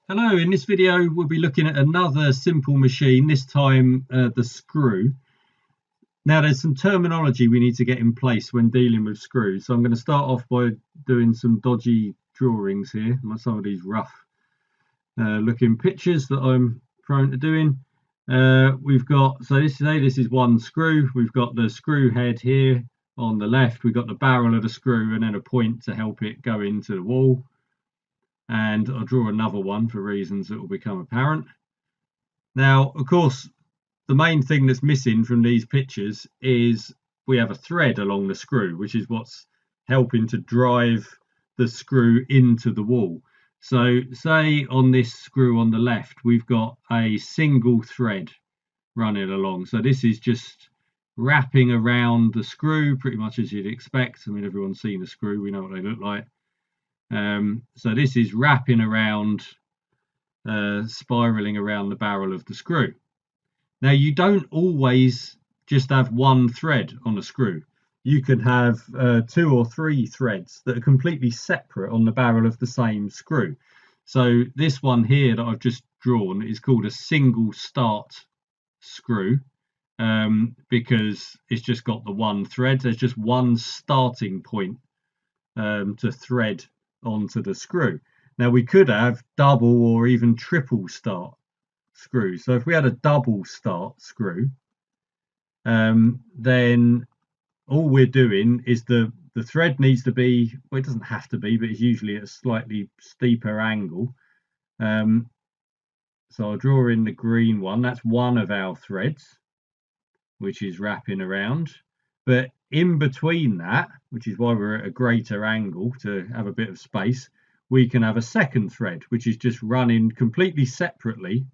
Hello, in this video we'll be looking at another simple machine, this time the screw. Now there's some terminology we need to get in place when dealing with screws. So I'm going to start off by doing some dodgy drawings here, some of these rough looking pictures that I'm prone to doing. We've got, so this is one screw. We've got the screw head here on the left. We've got the barrel of the screw and then a point to help it go into the wall. And I'll draw another one for reasons that will become apparent. Now, of course, the main thing that's missing from these pictures is we have a thread along the screw, which is what's helping to drive the screw into the wall. So say on this screw on the left, we've got a single thread running along. So this is just wrapping around the screw pretty much as you'd expect. I mean, everyone's seen a screw, we know what they look like. So this is wrapping around, spiraling around the barrel of the screw. Now you don't always just have one thread on a screw. You can have 2 or 3 threads that are completely separate on the barrel of the same screw. So this one here that I've just drawn is called a single start screw because it's just got the one thread. There's just one starting point to thread onto the screw. Now we could have double or even triple start screws. So if we had a double start screw, then all we're doing is the thread needs to be, well, it doesn't have to be, but it's usually at a slightly steeper angle. So I'll draw in the green one. That's one of our threads, which is wrapping around. But in between that, which is why we're at a greater angle to have a bit of space, we can have a second thread, which is just running completely separately,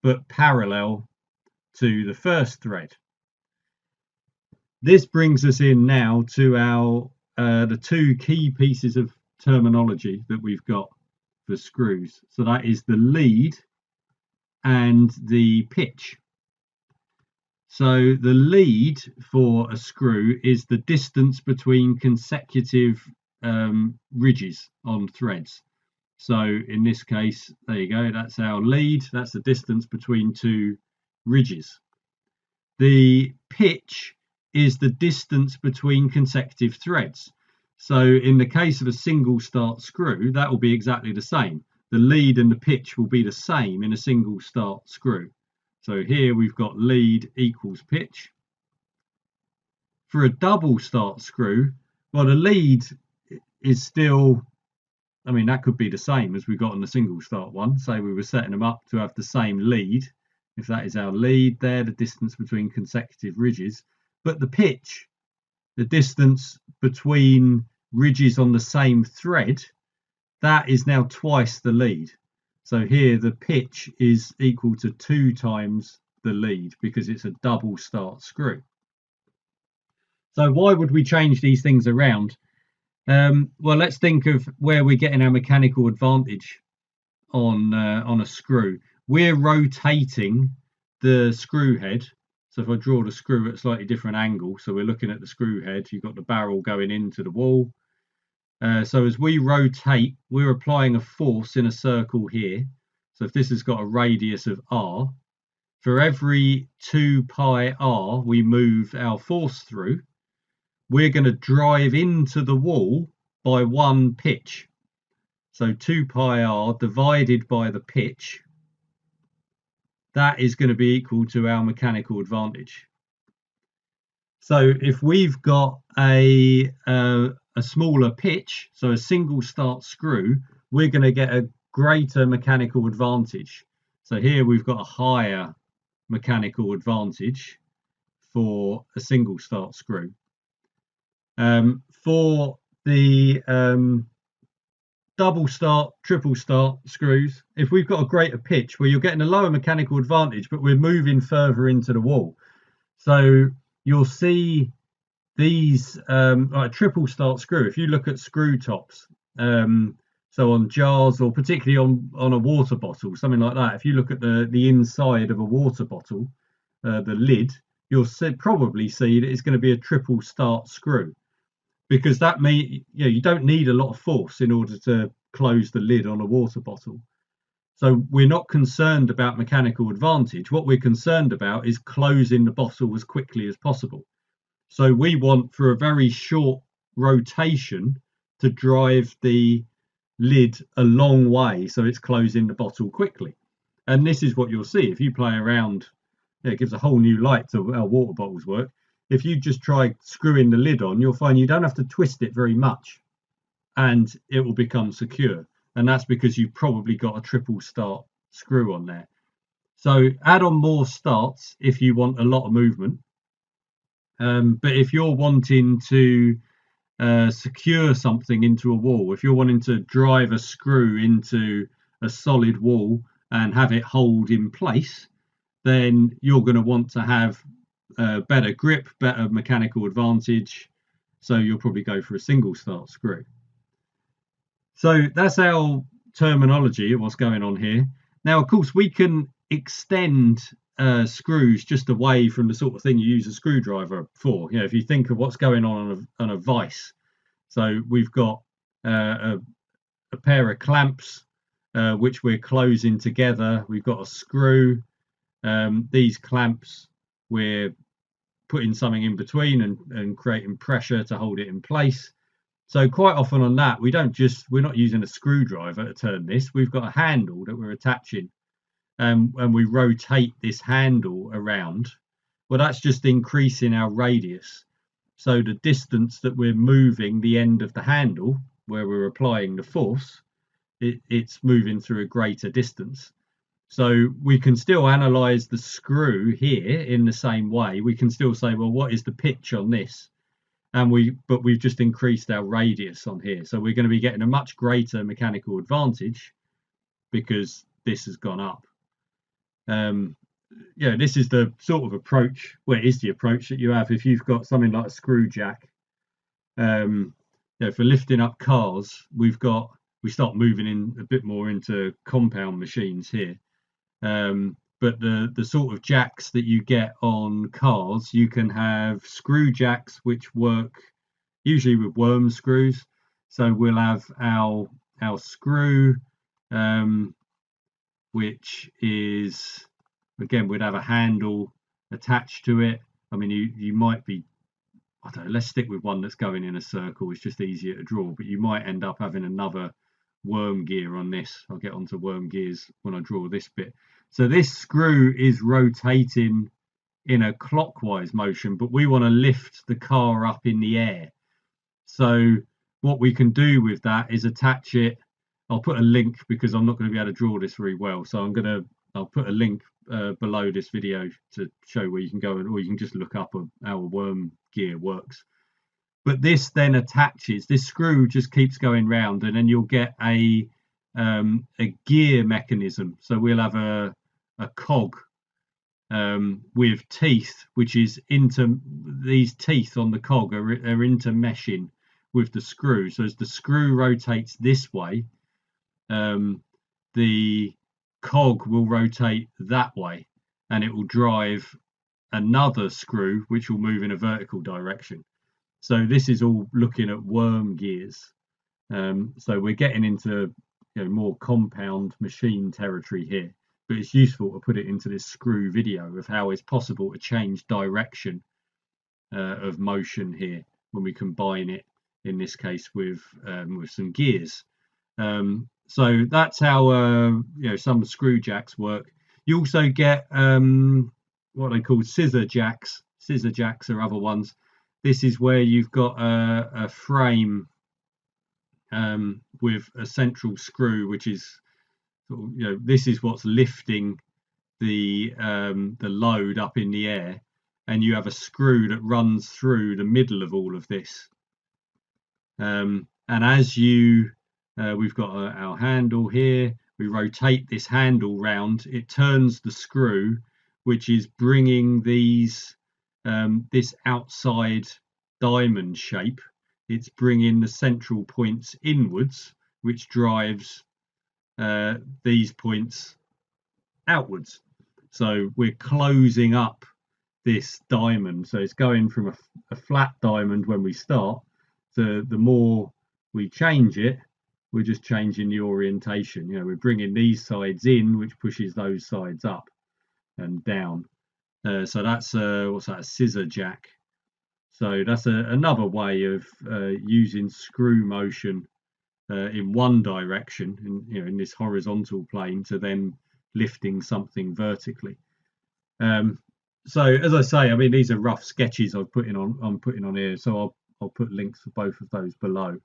but parallel to the first thread. This brings us in now to our the 2 key pieces of terminology that we've got for screws. So that is the lead and the pitch. So the lead for a screw is the distance between consecutive ridges on threads. So in this case, there you go, that's our lead. That's the distance between 2 ridges. The pitch is the distance between consecutive threads. So in the case of a single start screw, that will be exactly the same. The lead and the pitch will be the same in a single start screw. So here we've got lead equals pitch. For a double start screw, well, the lead is still, I mean, that could be the same as we got on the single start one. Say we were setting them up to have the same lead. If that is our lead there, the distance between consecutive ridges. But the pitch, the distance between ridges on the same thread, that is now twice the lead. So here the pitch is equal to 2 times the lead because it's a double start screw. So why would we change these things around? Well, let's think of where we're getting our mechanical advantage on a screw. We're rotating the screw head. So if I draw the screw at a slightly different angle, so we're looking at the screw head, you've got the barrel going into the wall. So as we rotate, we're applying a force in a circle here. So if this has got a radius of r, for every 2 pi r we move our force through, we're going to drive into the wall by 1 pitch. So 2 pi r divided by the pitch, that is going to be equal to our mechanical advantage. So if we've got a smaller pitch, so a single start screw, we're going to get a greater mechanical advantage. So here we've got a higher mechanical advantage for a single start screw. For the double start, triple start screws, if we've got a greater pitch, well, you're getting a lower mechanical advantage, but we're moving further into the wall. So you'll see these like a triple start screw. If you look at screw tops, so on jars or particularly on a water bottle, something like that, if you look at the inside of a water bottle, the lid, you'll probably see that it's going to be a triple start screw, because that means you don't need a lot of force in order to close the lid on a water bottle. So we're not concerned about mechanical advantage. What we're concerned about is closing the bottle as quickly as possible. So we want, for a very short rotation, to drive the lid a long way so it's closing the bottle quickly. And this is what you'll see if you play around. It gives a whole new light to how water bottles work. If you just try screwing the lid on, you'll find you don't have to twist it very much and it will become secure. And that's because you've probably got a triple start screw on there. So add on more starts if you want a lot of movement. But if you're wanting to secure something into a wall, if you're wanting to drive a screw into a solid wall and have it hold in place, then you're going to want to have better grip, better mechanical advantage. So you'll probably go for a single start screw. So that's our terminology of what's going on here. Now, of course, we can extend screws just away from the sort of thing you use a screwdriver for. If you think of what's going on a vise. So we've got a pair of clamps which we're closing together. We've got a screw. These clamps, we're putting something in between and creating pressure to hold it in place. So quite often on that, we're not using a screwdriver to turn this. We've got a handle that we're attaching, and we rotate this handle around. Well, that's just increasing our radius. So the distance that we're moving the end of the handle, where we're applying the force, it's moving through a greater distance. So we can still analyze the screw here in the same way. We can still say, well, what is the pitch on this? But we've just increased our radius on here. So we're going to be getting a much greater mechanical advantage because this has gone up. This is the sort of approach, well, it is the approach that you have if you've got something like a screw jack. For lifting up cars, we start moving in a bit more into compound machines here. But the sort of jacks that you get on cars, you can have screw jacks which work usually with worm screws. So we'll have our screw, which is, again, we'd have a handle attached to it. I mean, you might be, I don't know, let's stick with one that's going in a circle. It's just easier to draw, but you might end up having another worm gear on this. I'll get onto worm gears when I draw this bit. So this screw is rotating in a clockwise motion, but we want to lift the car up in the air. So what we can do with that is attach it. I'll put a link because I'm not going to be able to draw this very well. So I'll put a link below this video to show where you can go, or you can just look up how a worm gear works. But this then attaches, this screw just keeps going round, and then you'll get a gear mechanism. So we'll have a cog with teeth, which is these teeth on the cog are intermeshing with the screw. So as the screw rotates this way, the cog will rotate that way, and it will drive another screw which will move in a vertical direction. So this is all looking at worm gears. So we're getting into more compound machine territory here, but it's useful to put it into this screw video of how it's possible to change direction of motion here when we combine it, in this case, with some gears. So that's how some screw jacks work. You also get what they call scissor jacks. Scissor jacks are other ones. This is where you've got a frame with a central screw, which is, this is what's lifting the load up in the air, and you have a screw that runs through the middle of all of this. And as we've got our handle here, we rotate this handle round, it turns the screw, which is bringing these this outside diamond shape. It's bringing the central points inwards, which drives these points outwards. So we're closing up this diamond. So it's going from a flat diamond when we start, to the more we change it, we're just changing the orientation. We're bringing these sides in, which pushes those sides up and down. So that's what's that, a scissor jack. So that's another way of using screw motion in one direction, in this horizontal plane, to then lifting something vertically. So as I say, I mean, these are rough sketches I'm putting on here, so I'll put links for both of those below.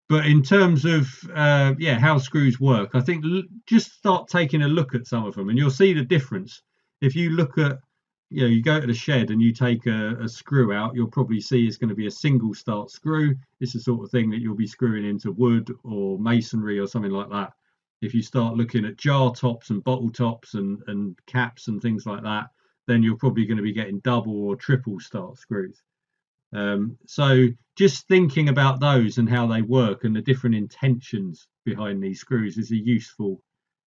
But in terms of how screws work, I think just start taking a look at some of them, and you'll see the difference. If you look at, you go to the shed and you take a screw out, you'll probably see it's going to be a single start screw. It's the sort of thing that you'll be screwing into wood or masonry or something like that. If you start looking at jar tops and bottle tops and caps and things like that, then you're probably going to be getting double or triple start screws. So just thinking about those and how they work and the different intentions behind these screws is a useful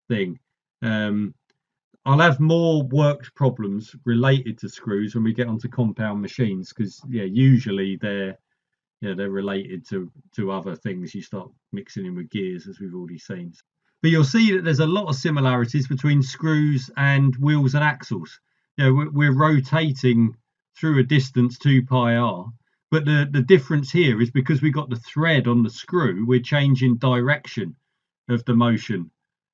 thing. I'll have more worked problems related to screws when we get onto compound machines, because usually they're related to other things. You start mixing in with gears, as we've already seen. But you'll see that there's a lot of similarities between screws and wheels and axles. We're rotating through a distance 2 pi r, but the difference here is because we've got the thread on the screw, we're changing direction of the motion,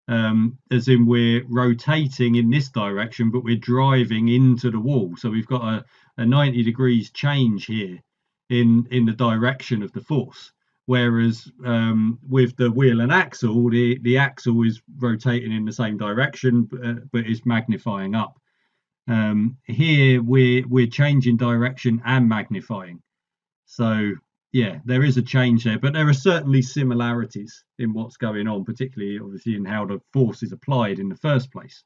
as in we're rotating in this direction, but we're driving into the wall. So we've got a 90 degrees change here in the direction of the force. Whereas with the wheel and axle, the axle is rotating in the same direction, but is magnifying up. Here we're changing direction and magnifying. So there is a change there, but there are certainly similarities in what's going on, particularly obviously in how the force is applied in the first place.